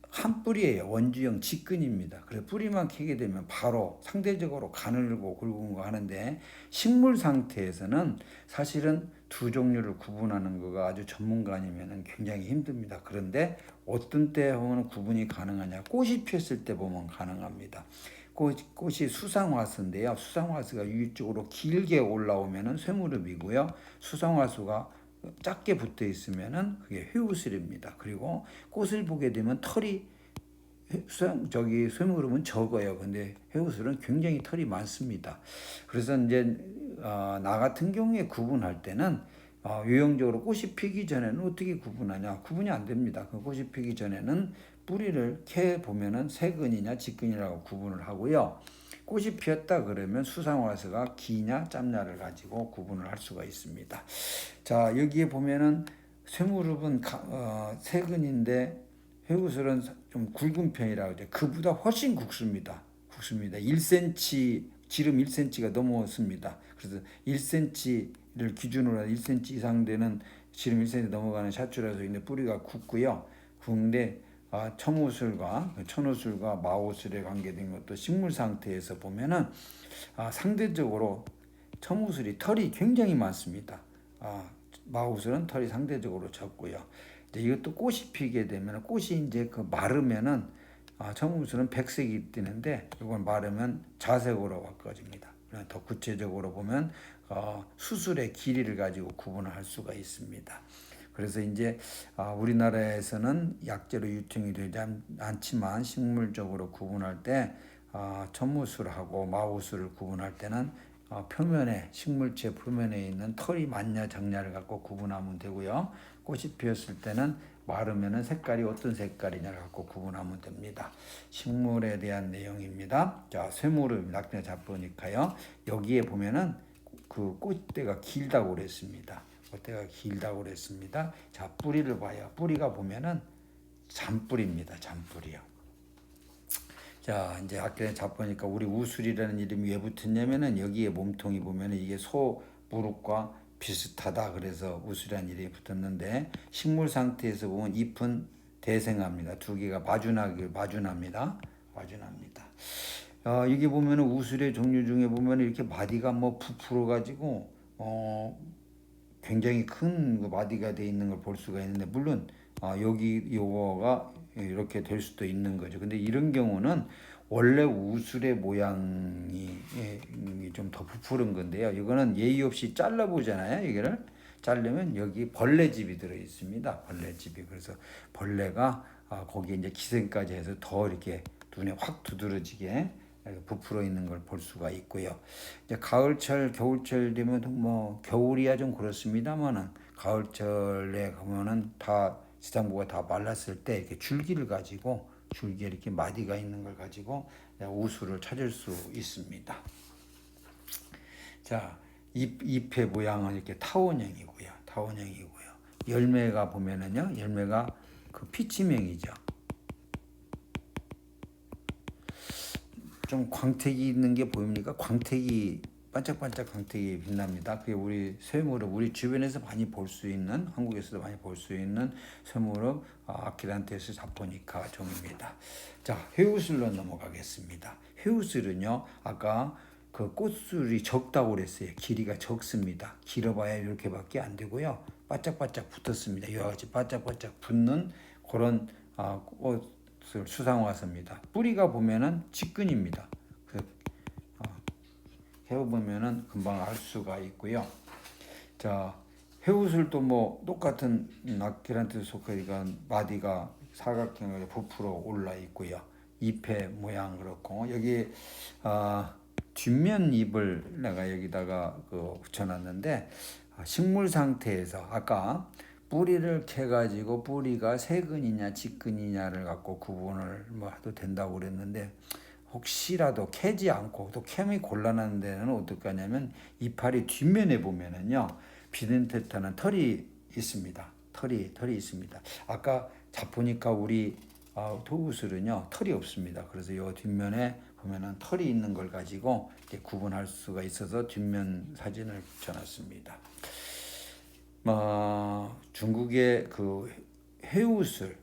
S1: 한 뿌리예요. 원주형 직근입니다. 그래서 뿌리만 캐게 되면 바로 상대적으로 가늘고 굵은 거 하는데 식물 상태에서는 사실은 두 종류를 구분하는 거가 아주 전문가 아니면 굉장히 힘듭니다. 그런데 어떤 때 보면 구분이 가능하냐? 꽃이 피었을 때 보면 가능합니다. 꽃이 수상화수인데요. 수상화수가 위쪽으로 길게 올라오면 쇠무릎이고요. 수상화수가 작게 붙어 있으면은 그게 회우슬입니다. 그리고 꽃을 보게 되면 털이 쇠무름은 적어요. 근데 회우슬은 굉장히 털이 많습니다. 그래서 이제 나 같은 경우에 구분할 때는 유형적으로 꽃이 피기 전에는 어떻게 구분하냐? 구분이 안 됩니다. 그 꽃이 피기 전에는 뿌리를 캐 보면은 세근이냐 직근이라고 구분을 하고요. 꽃이 피었다 그러면 수상화서가 기냐 짧냐를 가지고 구분을 할 수가 있습니다. 자, 여기에 보면은 쇠무릎은 세근인데 회구슬은 좀 굵은 편이라고 하죠. 그보다 훨씬 굵습니다. 1cm, 지름 1cm가 넘었습니다. 그래서 1cm를 기준으로 한 1cm 이상 되는 지름 1cm 넘어가는 샷추라서 뿌리가 굵고요. 굵은데 첨우슬과 천우슬과 마우슬에 관계된 것도 식물 상태에서 보면은 상대적으로 첨우슬이 털이 굉장히 많습니다. 마우슬은 털이 상대적으로 적고요. 이것도 꽃이 피게 되면 꽃이 이제 그 마르면은 첨우슬은 백색이 뜨는데 이건 마르면 자색으로 바꿔집니다. 더 구체적으로 보면 수술의 길이를 가지고 구분을 할 수가 있습니다. 그래서 이제 우리나라에서는 약재로 유통이 되지 않지만 식물적으로 구분할 때 첨무술하고 마우술을 구분할 때는 표면에 식물체 표면에 있는 털이 많냐 적냐를 갖고 구분하면 되고요. 꽃이 피었을 때는 마르면은 색깔이 어떤 색깔이냐를 갖고 구분하면 됩니다. 식물에 대한 내용입니다. 자, 쇠무릎 낙태 잡보니까요. 여기에 보면은 그 꽃대가 길다고 그랬습니다. 꽃대가 길다고 그랬습니다. 자, 뿌리를 봐요. 뿌리가 보면은 잔뿌리입니다. 잔뿌리요. 자, 이제 학교에 잡보니까 우리 우술이라는 이름이 왜 붙었냐면은 여기에 몸통이 보면은 이게 소 무릎과 비슷하다. 그래서 우술이라는 이름이 붙었는데 식물 상태에서 보면 잎은 대생합니다. 두 개가 마주납니다. 여기 보면은 우술의 종류 중에 보면은 이렇게 마디가 뭐 부풀어 가지고 굉장히 큰 그 마디가 돼 있는 걸 볼 수가 있는데 물론 여기 요거가 이렇게 될 수도 있는 거죠. 근데 이런 경우는 원래 우술의 모양이 좀 더 부풀은 건데요. 이거는 예의 없이 잘라 보잖아요. 이거를 자르면 여기 벌레집이 들어 있습니다. 벌레집이. 그래서 벌레가 거기에 이제 기생까지 해서 더 이렇게 눈에 확 두드러지게 부풀어 있는 걸 볼 수가 있고요. 이제 가을철, 겨울철 되면 뭐 겨울이야 좀 그렇습니다만은 가을철에 가면은 다 지상부가 다 말랐을 때 이렇게 줄기를 가지고 줄기에 이렇게 마디가 있는 걸 가지고 우수를 찾을 수 있습니다. 자, 잎의 모양은 이렇게 타원형이고요. 열매가 보면은요, 열매가 그 피치명이죠. 좀 광택이 있는 게 보입니까? 반짝반짝 광택이 빛납니다. 그게 우리 쇠무릎, 우리 주변에서 많이 볼 수 있는, 한국에서도 많이 볼 수 있는 쇠무릎 아키란테스 자포니카 종입니다. 자, 회우술로 넘어가겠습니다. 회우술은요, 아까 그 꽃술이 적다고 그랬어요. 길이가 적습니다. 길어봐야 이렇게밖에 안 되고요. 바짝바짝 붙었습니다. 이와 같이 바짝바짝 붙는 그런 꽃을 수상화서입니다. 뿌리가 보면은 직근입니다. 해보면은 금방 알 수가 있고요. 자, 해우술도 뭐 똑같은 낙기란테 속하니까 마디가 사각형으로 부풀어 올라 있고요. 잎의 모양 그렇고 여기 뒷면 잎을 내가 여기다가 붙여놨는데 식물 상태에서 아까 뿌리를 캐가지고 뿌리가 세근이냐 직근이냐를 갖고 구분을 뭐 해도 된다고 그랬는데 혹시라도 캐지 않고 또 캠이 곤란한 데는 어떻게 하냐면 이파리 뒷면에 보면은요 비덴테타는 털이 있습니다. 털이 있습니다. 아까 잡보니까 우리 토우술은요 털이 없습니다. 그래서 이 뒷면에 보면은 털이 있는 걸 가지고 이렇게 구분할 수가 있어서 뒷면 사진을 붙여놨습니다. 중국의 그 해우술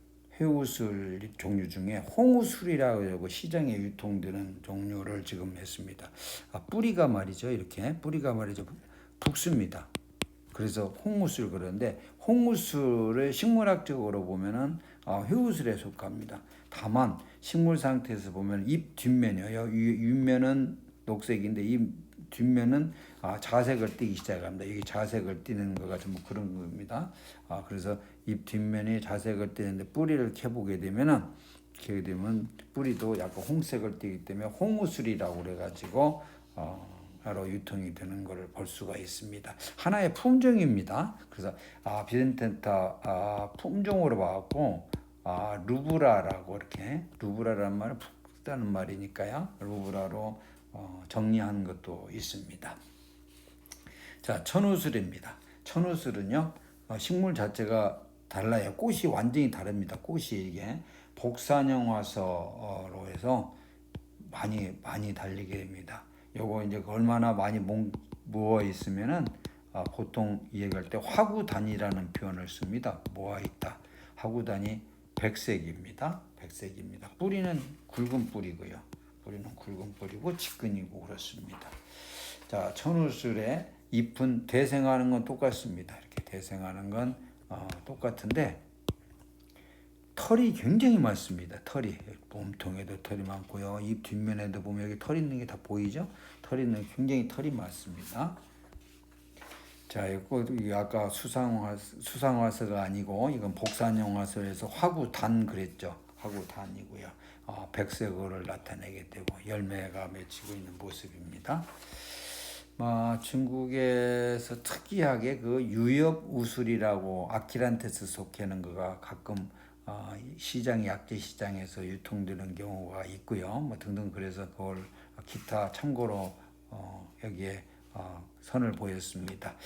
S1: 종류 중에 홍우술이라고 하고 시장에 유통되는 종류를 지금 했습니다. 뿌리가 말이죠. 붓습니다. 그래서 홍우술 그런데 홍우술을 식물학적으로 보면은 해우술에 속합니다. 다만 식물 상태에서 보면 잎 뒷면이요. 윗면은 녹색인데 잎 뒷면은 자색을 띠기 시작합니다. 이게 자색을 띠는 거가 전부 그런 겁니다. 그래서 잎 뒷면이 자색을 띠는데 뿌리를 캐보게 되면은 뿌리도 약간 홍색을 띠기 때문에 홍우술이라고 그래가지고 바로 유통이 되는 것을 볼 수가 있습니다. 하나의 품종입니다. 그래서 비센텐타 품종으로 봐갖고 루브라라고 이렇게 루브라라는 말은 푹다는 말이니까요. 루브라로 정리한 것도 있습니다. 자, 천우술입니다. 천우술은요 식물 자체가 달라요. 꽃이 완전히 다릅니다. 꽃이 이게 복사형 화서로 해서 많이 달리게 됩니다. 요거 이제 얼마나 많이 모아 있으면은 보통 얘기할 때 화구단이라는 표현을 씁니다. 모아 있다. 화구단이 백색입니다. 뿌리는 굵은 뿌리고요. 뿌리는 굵은 뿌리고 직근이고 그렇습니다. 자, 천우술의 잎은 대생하는 건 똑같습니다. 이렇게 대생하는 건 똑같은데 털이 굉장히 많습니다. 털이 몸통에도 털이 많고요. 잎 뒷면에도 보면 여기 털 있는 게 다 보이죠? 굉장히 털이 많습니다. 자, 이거 아까 수상화서가 아니고 이건 복사형 화서에서 화구단 그랬죠. 화구단이고요. 백색을 나타내게 되고 열매가 맺히고 있는 모습입니다. 중국에서 특이하게 그 유엽우술이라고 아키란테스 속해는 거가 가끔 약재 시장에서 유통되는 경우가 있고요. 등등 그래서 그걸 기타 참고로 여기에 선을 보였습니다.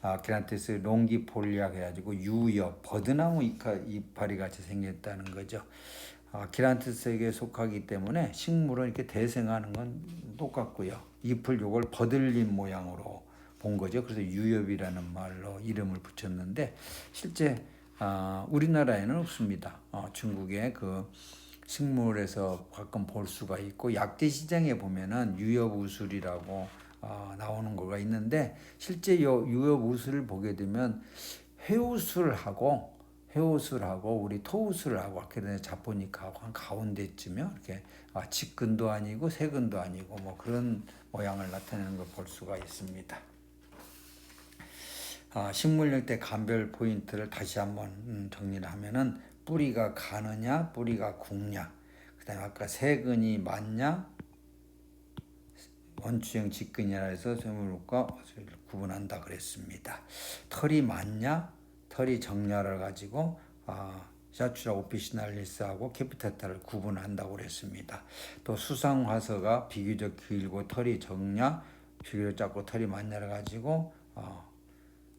S1: 아키란테스 롱기폴리아 해가지고 유엽 버드나무 이파리 같이 생겼다는 거죠. 아키란테스에게 속하기 때문에 식물은 이렇게 대생하는 건 똑같고요. 잎을 요걸 버들린 모양으로 본 거죠. 그래서 유엽이라는 말로 이름을 붙였는데 실제 우리나라에는 없습니다. 중국의 그 식물에서 가끔 볼 수가 있고 약재 시장에 보면은 유엽우술이라고 나오는 거가 있는데 실제 유엽우술을 보게 되면 회우술하고 우리 토우술하고 아키란테스 자포니카하고 한 가운데쯤에 이렇게 직근도 아니고 세근도 아니고 뭐 그런 모양을 나타내는 걸 볼 수가 있습니다. 식물력대 감별 포인트를 다시 한번 정리를 하면은 뿌리가 가느냐 뿌리가 굵냐, 그 다음에 아까 세근이 많냐 원추형 직근이라 해서 세물과 구분한다 그랬습니다. 털이 많냐 털이 적냐를 가지고 샤추라 오피시날리스하고 캐피테타를 구분한다고 그랬습니다. 또 수상화서가 비교적 길고 털이 적냐 비교적 작고 털이 많냐를 가지고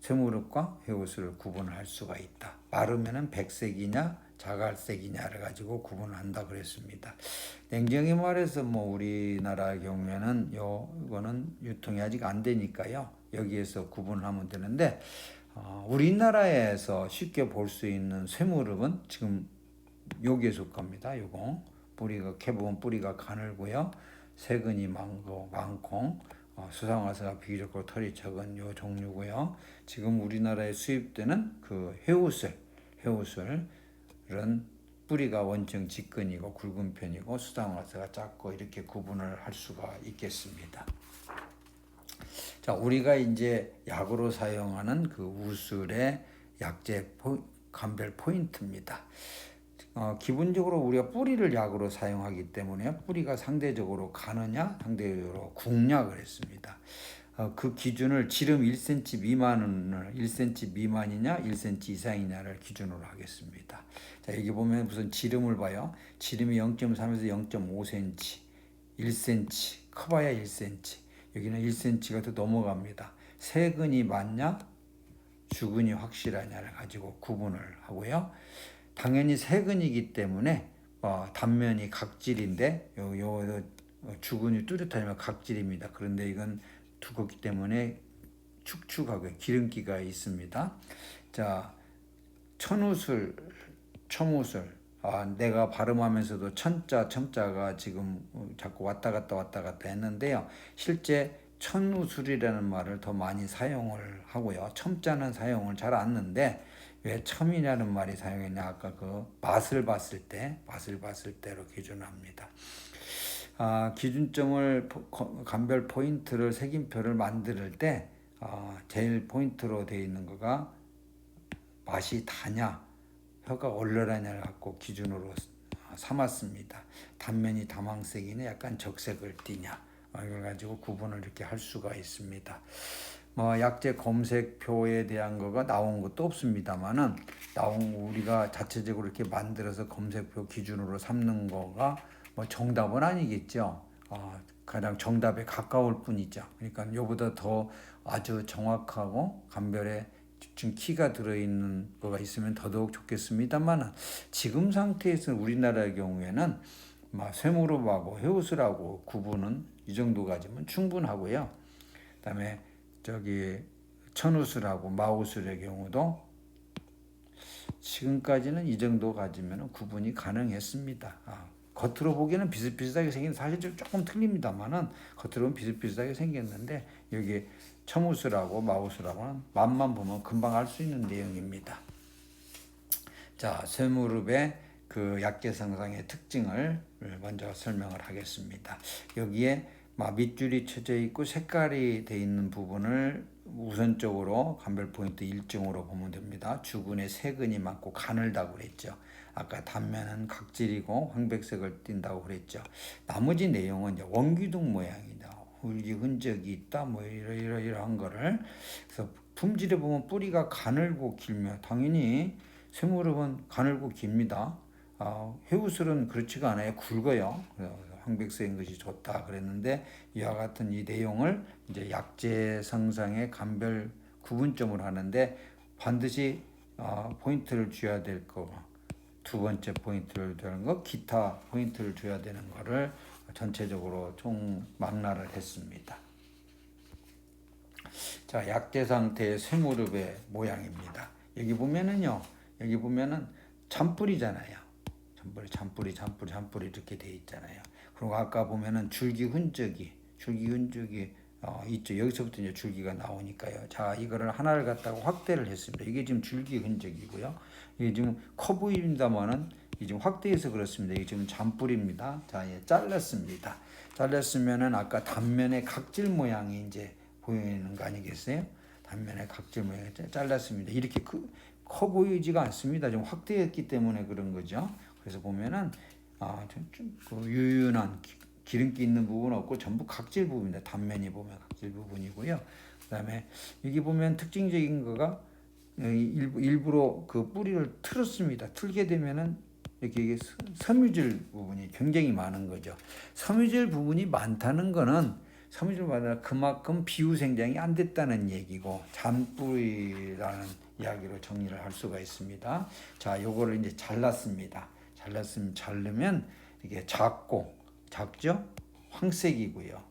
S1: 쇠무릎과 회우술을 구분할 수가 있다. 마르면은 백색이냐 자갈색이냐를 가지고 구분을 한다 그랬습니다. 냉정히 말해서 우리나라 경우에는 이거는 유통이 아직 안 되니까요. 여기에서 구분하면 되는데 우리나라에서 쉽게 볼 수 있는 쇠무릎은 지금 여기에 속합니다. 요거 뿌리가 캐보면 뿌리가 가늘고요. 세근이 많고 수상화서가 비교적 털이 적은 요 종류고요. 지금 우리나라에 수입되는 그 회우술은 뿌리가 원청 직근이고 굵은 편이고 수상화서가 작고 이렇게 구분을 할 수가 있겠습니다. 자, 우리가 이제 약으로 사용하는 그 우술의 약재 감별 포인트입니다. 기본적으로 우리가 뿌리를 약으로 사용하기 때문에 뿌리가 상대적으로 가느냐 상대적으로 굵냐 그랬습니다. 그 기준을 지름 1cm 미만을 1cm 미만이냐 1cm 이상이냐를 기준으로 하겠습니다. 자, 여기 보면 무슨 지름을 봐요. 지름이 0.3에서 0.5cm 1cm 커봐야 1cm, 여기는 1cm가 더 넘어갑니다. 세근이 맞냐 주근이 확실하냐를 가지고 구분을 하고요. 당연히 세근이기 때문에 단면이 각질인데 요 주근이 뚜렷하면 각질입니다. 그런데 이건 두껍기 때문에 축축하고 기름기가 있습니다. 자, 첨우술 내가 발음하면서도 첨자가 지금 자꾸 왔다 갔다 했는데요. 실제 천우술이라는 말을 더 많이 사용을 하고요. 첨자는 사용을 잘 안 하는데 왜 첨이라는 말이 사용했냐, 아까 그 맛을 봤을 때로 기준합니다. 기준점을 감별 포인트를 색임표를 만들 때 제일 포인트로 되어 있는 거가 맛이 다냐 혀가 얼얼하냐를 갖고 기준으로 삼았습니다. 단면이 다망색이냐 약간 적색을 띠냐 이걸 가지고 구분을 이렇게 할 수가 있습니다. 약재 검색표에 대한 거가 나온 것도 없습니다만은 우리가 자체적으로 이렇게 만들어서 검색표 기준으로 삼는 거가 정답은 아니겠죠. 가장 정답에 가까울 뿐이죠. 그러니까 이보다 더 아주 정확하고 감별에 지금 키가 들어있는 거가 있으면 더더욱 좋겠습니다만 지금 상태에서 우리나라의 경우에는 쇠무릎하고 헤우스라고 구분은 이 정도 가지면 충분하고요. 그다음에 천우슬하고 마우슬의 경우도 지금까지는 이 정도 가지면 구분이 가능했습니다. 겉으로 보기에는 비슷비슷하게 생긴 사실 조금 틀립니다만은 겉으로 보면 비슷비슷하게 생겼는데 여기 첨우슬하고 마우슬하고는 맛만 보면 금방 알 수 있는 내용입니다. 자, 쇠무릎의 그 약재상상의 특징을 먼저 설명을 하겠습니다. 여기에 밑줄이 쳐져 있고 색깔이 되어 있는 부분을 우선적으로 감별 포인트 1등으로 보면 됩니다. 주근에 세근이 많고 가늘다고 그랬죠. 아까 단면은 각질이고 황백색을 띈다고 그랬죠. 나머지 내용은 이제 원기둥 모양이다. 울기 흔적이 있다. 이러한 거를. 그래서 품질에 보면 뿌리가 가늘고 길며 당연히 쇠무릎은 가늘고 깁니다. 회우슬은 그렇지가 않아요. 굵어요. 황백색인 것이 좋다 그랬는데 이와 같은 이 내용을 이제 약재상상의 감별 구분점을 하는데 반드시 포인트를 줘야 될 거. 두 번째 포인트를 주는 거, 기타 포인트를 줘야 되는 거를 전체적으로 총 망라를 했습니다. 자, 약재 상태의 쇠무릎의 모양입니다. 여기 보면은 잔뿌리잖아요. 잔뿌리 이렇게 돼 있잖아요. 그리고 아까 보면은 줄기 흔적이 있죠. 여기서부터 이제 줄기가 나오니까요. 자, 이거를 하나를 갖다가 확대를 했습니다. 이게 지금 줄기 흔적이고요. 이게 지금 커 보입니다만은 이게 지금 확대해서 그렇습니다. 이게 지금 잔뿌리입니다. 자, 잘랐습니다. 잘랐으면은 아까 단면의 각질 모양이 이제 보이는 거 아니겠어요? 단면의 각질 모양이 잘랐습니다. 이렇게 커 보이지가 않습니다. 좀 확대했기 때문에 그런 거죠. 그래서 보면은 유연한 기름기 있는 부분은 없고 전부 각질 부분입니다. 단면이 보면 각질 부분이고요. 그다음에 여기 보면 특징적인 거가 일부러 그 뿌리를 틀었습니다. 틀게 되면은 이게 섬유질 부분이 굉장히 많은 거죠. 섬유질 부분이 많다는 거는 섬유질마다 그만큼 비후생장이 안 됐다는 얘기고 잔뿌리라는 이야기로 정리를 할 수가 있습니다. 자, 요거를 이제 잘랐습니다. 자르면 이게 작죠? 황색이고요.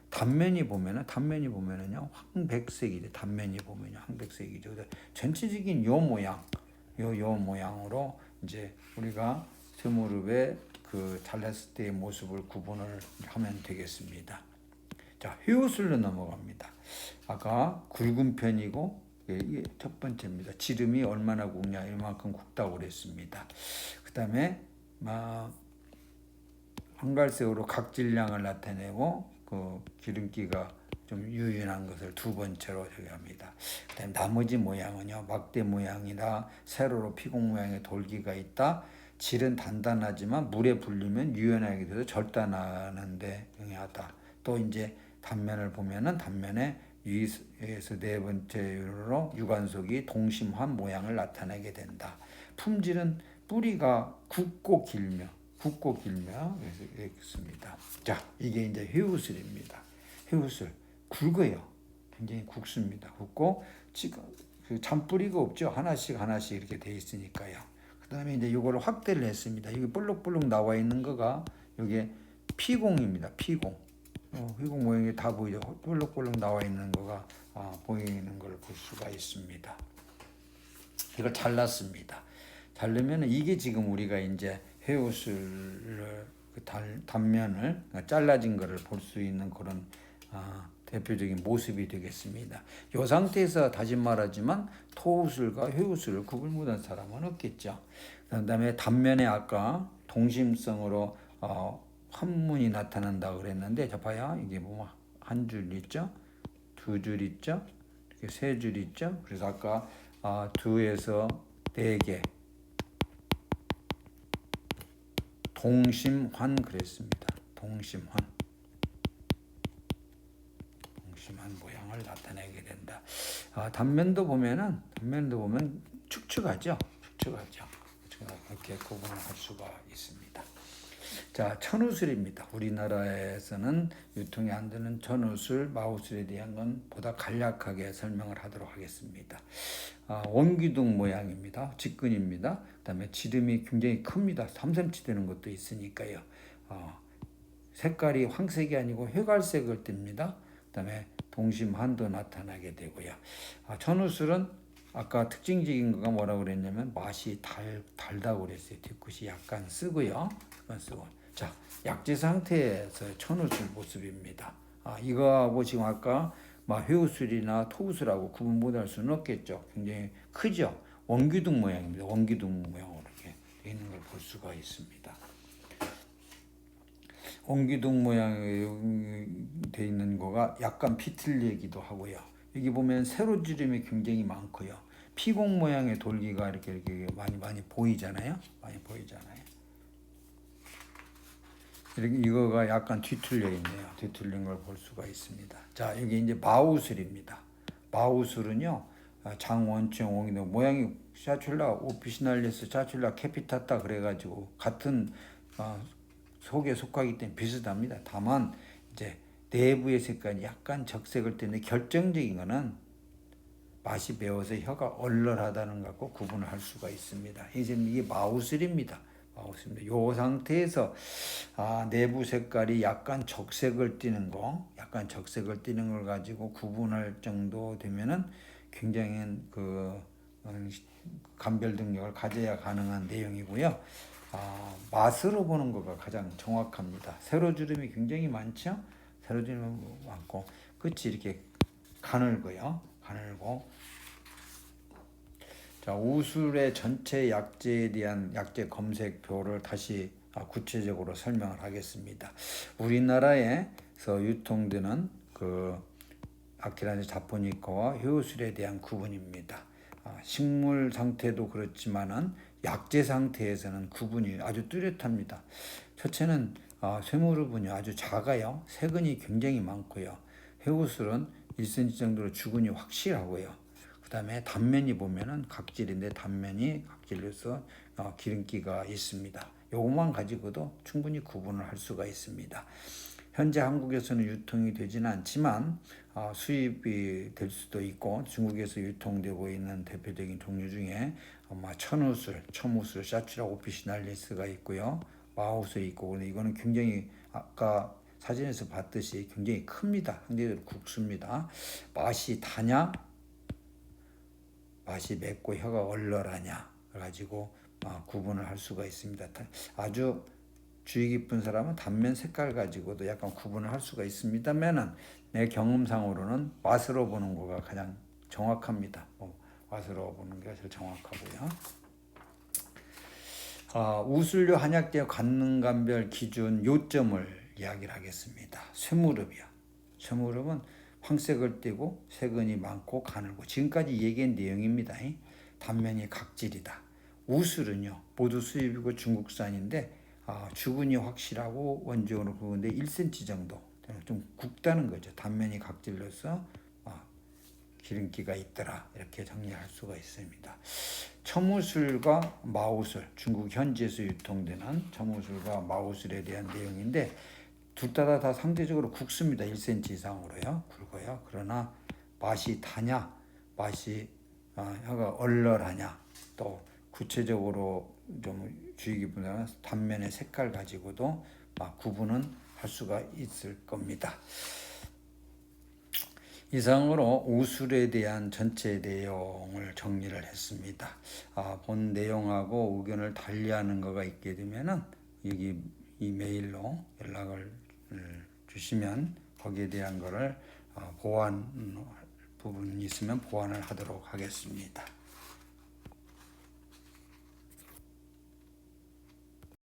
S1: 단면이 보면은요 황백색이죠. 단면이 보면요 황백색이죠. 전체적인 요 모양으로 이제 우리가 쇠무릎의 그 잘랐을 때의 모습을 구분을 하면 되겠습니다. 자, 회우술로 넘어갑니다. 아까 굵은 편이고 이게 첫 번째입니다. 지름이 얼마나 굵냐 이만큼 굵다고 그랬습니다. 그 다음에 황갈색으로 각질량을 나타내고 그 기름기가 좀 유연한 것을 두 번째로 저기합니다. 그다음 나머지 모양은요 막대 모양이나 세로로 피공 모양의 돌기가 있다. 질은 단단하지만 물에 불리면 유연하게 돼서 절단하는데 용이하다. 또 이제 단면을 보면은 단면에 위에서 네 번째로 유관속이 동심환 모양을 나타내게 된다. 품질은 뿌리가 굵고 길며 있습니다. 자, 이게 이제 회우술입니다. 회우술 굵어요. 굉장히 굵습니다. 굵고 그 잔뿌리가 없죠. 하나씩 이렇게 돼 있으니까요. 그다음에 이제 이거를 확대를 했습니다. 여기 볼록볼록 나와 있는 거가 이게 피공입니다. 피공 모양이 다 보이죠. 볼록볼록 나와 있는 거가 보이는 걸 볼 수가 있습니다. 이걸 잘랐습니다. 자르면 이게 지금 우리가 이제 회우술 그 단면을 잘라진 거를 볼 수 있는 그런 대표적인 모습이 되겠습니다. 이 상태에서 다시 말하지만 토우술과 회우술을 구분 못한 사람은 없겠죠. 그다음에 단면에 아까 동심성으로 환문이 나타난다 그랬는데, 자 봐요. 이게 뭐 한 줄 있죠, 두 줄 있죠, 이렇게 세 줄 있죠. 그래서 아까 두에서 네 개, 동심환 그랬습니다. 동심환 모양을 나타내게 된다. 단면도 보면 축축하죠. 이렇게 구분을 할 수가 있습니다. 자, 천우술입니다. 우리나라에서는 유통이 안 되는 천우술, 마우술에 대한 건 보다 간략하게 설명을 하도록 하겠습니다. 원기둥 모양입니다. 직근입니다. 그다음에 지름이 굉장히 큽니다. 3cm 되는 것도 있으니까요. 색깔이 황색이 아니고 회갈색을 띱니다. 그다음에 동심환도 나타나게 되고요. 천우술은 아까 특징적인 거가 뭐라고 그랬냐면 맛이 달다고 그랬어요. 뒤끝이 약간 쓰고요. 자, 약재 상태에서 천우술 모습입니다. 이거하고 지금 아까 회우술이나 토우술하고 구분 못할 수는 없겠죠. 굉장히 크죠. 원기둥 모양입니다. 원기둥 모양으로 이렇게 되어 있는 걸 볼 수가 있습니다. 원기둥 모양이 되어 있는 거가 약간 비틀리기도 하고요. 여기 보면 세로지름이 굉장히 많고요. 피공 모양의 돌기가 이렇게 많이 보이잖아요. 이거가 약간 뒤틀려 있네요. 뒤틀린 걸 볼 수가 있습니다. 자, 여기 이제 마우술입니다. 마우술은요, 장원청, 원기둥 모양이 샤출라 오피시날리스, 샤출라 캐피타타 그래가지고 같은 속에 속하기 때문에 비슷합니다. 다만 이제 내부의 색깔이 약간 적색을 띠는데 결정적인 거는 맛이 매워서 혀가 얼얼하다는 것과 구분을 할 수가 있습니다. 이제 이게 마우술입니다. 이 상태에서 내부 색깔이 약간 적색을 띠는 걸 가지고 구분할 정도 되면은 굉장히 감별 능력을 가져야 가능한 내용이고요. 맛으로 보는 거가 가장 정확합니다. 세로주름이 굉장히 많죠. 세로주름이 많고 끝이 이렇게 가늘고. 자, 우술의 전체 약재에 대한 약재 검색표를 다시 구체적으로 설명을 하겠습니다. 우리나라에서 유통되는 아키라제 자포니카와 효우술에 대한 구분입니다. 식물 상태도 그렇지만은 약재 상태에서는 구분이 아주 뚜렷합니다. 첫째는 쇠무르분이 아주 작아요. 세근이 굉장히 많고요. 해우술은 1cm 정도로 주근이 확실하고요. 그 다음에 단면이 보면은 각질인데 단면이 각질로서 기름기가 있습니다. 요것만 가지고도 충분히 구분을 할 수가 있습니다. 현재 한국에서는 유통이 되지는 않지만 수입이 될 수도 있고 중국에서 유통되고 있는 대표적인 종류 중에 천우술, 첨우술, 샤츄라 오피시날리스가 있고요. 마우술이 있고, 근데 이거는 굉장히 아까 사진에서 봤듯이 굉장히 큽니다. 상대적으로 국수입니다. 맛이 다냐? 맛이 맵고 혀가 얼얼하냐? 가지고 구분을 할 수가 있습니다. 아주 주의 깊은 사람은 단면 색깔 가지고도 약간 구분을 할 수가 있습니다만은 내 경험상으로는 맛으로 보는 거가 가장 정확합니다. 맛으로 보는 게 제일 정확하고요. 우술류 한약재 관능감별 기준 요점을 이야기를 하겠습니다. 쇠무릎이요. 쇠무릎은 황색을 띠고 세근이 많고 가늘고 지금까지 얘기한 내용입니다. 단면이 각질이다. 우술은요 모두 수입이고 중국산인데 주근이 확실하고 원적으로 그건데 1cm 정도 좀 굵다는 거죠. 단면이 각질로서 기름기가 있더라 이렇게 정리할 수가 있습니다. 첨우술과 마우술, 중국 현지에서 유통되는 첨우술과 마우술에 대한 내용인데 둘 다 상대적으로 굵습니다. 1cm 이상으로요. 굵어요. 그러나 맛이 다냐, 맛이 혀가 얼얼하냐, 또 구체적으로 좀 주의 깊은 사람은 단면의 색깔 가지고도 구분은 할 수가 있을 겁니다. 이상으로 우술에 대한 전체 내용을 정리를 했습니다. 본 내용하고 의견을 달리하는 거가 있게 되면은 여기 이 메일로 연락을 주시면 거기에 대한 거를 보완 부분이 있으면 보완을 하도록 하겠습니다.